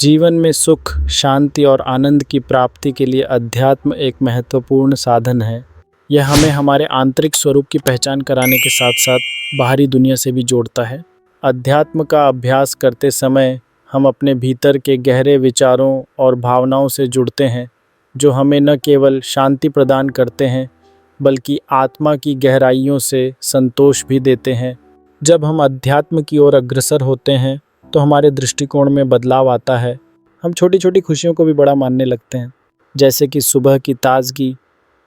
जीवन में सुख, शांति और आनंद की प्राप्ति के लिए अध्यात्म एक महत्वपूर्ण साधन है। यह हमें हमारे आंतरिक स्वरूप की पहचान कराने के साथ साथ बाहरी दुनिया से भी जोड़ता है। अध्यात्म का अभ्यास करते समय हम अपने भीतर के गहरे विचारों और भावनाओं से जुड़ते हैं, जो हमें न केवल शांति प्रदान करते हैं बल्कि आत्मा की गहराइयों से संतोष भी देते हैं। जब हम अध्यात्म की ओर अग्रसर होते हैं तो हमारे दृष्टिकोण में बदलाव आता है। हम छोटी छोटी खुशियों को भी बड़ा मानने लगते हैं, जैसे कि सुबह की ताजगी,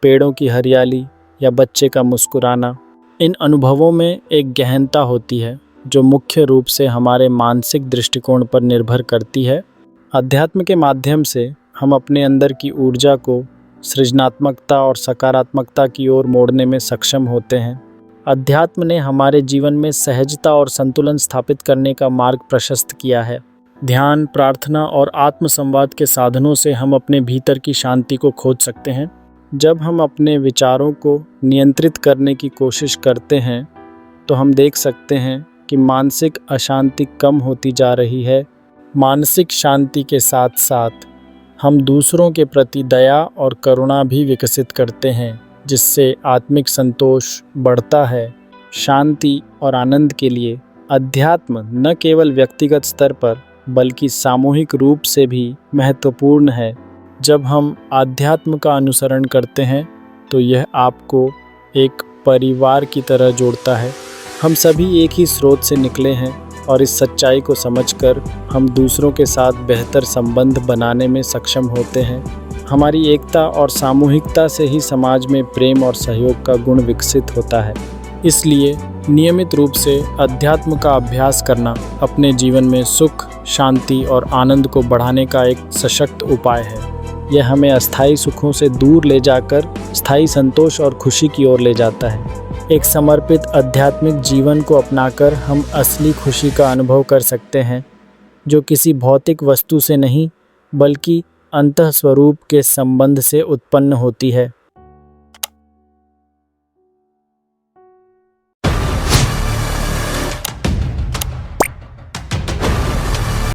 पेड़ों की हरियाली या बच्चे का मुस्कुराना। इन अनुभवों में एक गहनता होती है जो मुख्य रूप से हमारे मानसिक दृष्टिकोण पर निर्भर करती है। अध्यात्म के माध्यम से हम अपने अंदर की ऊर्जा को सृजनात्मकता और सकारात्मकता की ओर मोड़ने में सक्षम होते हैं। अध्यात्म ने हमारे जीवन में सहजता और संतुलन स्थापित करने का मार्ग प्रशस्त किया है। ध्यान, प्रार्थना और आत्मसंवाद के साधनों से हम अपने भीतर की शांति को खोज सकते हैं। जब हम अपने विचारों को नियंत्रित करने की कोशिश करते हैं तो हम देख सकते हैं कि मानसिक अशांति कम होती जा रही है। मानसिक शांति के साथ साथ हम दूसरों के प्रति दया और करुणा भी विकसित करते हैं, जिससे आत्मिक संतोष बढ़ता है। शांति और आनंद के लिए अध्यात्म न केवल व्यक्तिगत स्तर पर बल्कि सामूहिक रूप से भी महत्वपूर्ण है। जब हम आध्यात्म का अनुसरण करते हैं तो यह आपको एक परिवार की तरह जोड़ता है। हम सभी एक ही स्रोत से निकले हैं और इस सच्चाई को समझकर हम दूसरों के साथ बेहतर संबंध बनाने में सक्षम होते हैं। हमारी एकता और सामूहिकता से ही समाज में प्रेम और सहयोग का गुण विकसित होता है। इसलिए नियमित रूप से अध्यात्म का अभ्यास करना अपने जीवन में सुख, शांति और आनंद को बढ़ाने का एक सशक्त उपाय है। यह हमें अस्थायी सुखों से दूर ले जाकर स्थायी संतोष और खुशी की ओर ले जाता है। एक समर्पित आध्यात्मिक जीवन को अपनाकर हम असली खुशी का अनुभव कर सकते हैं, जो किसी भौतिक वस्तु से नहीं बल्कि अंतःस्वरूप के संबंध से उत्पन्न होती है।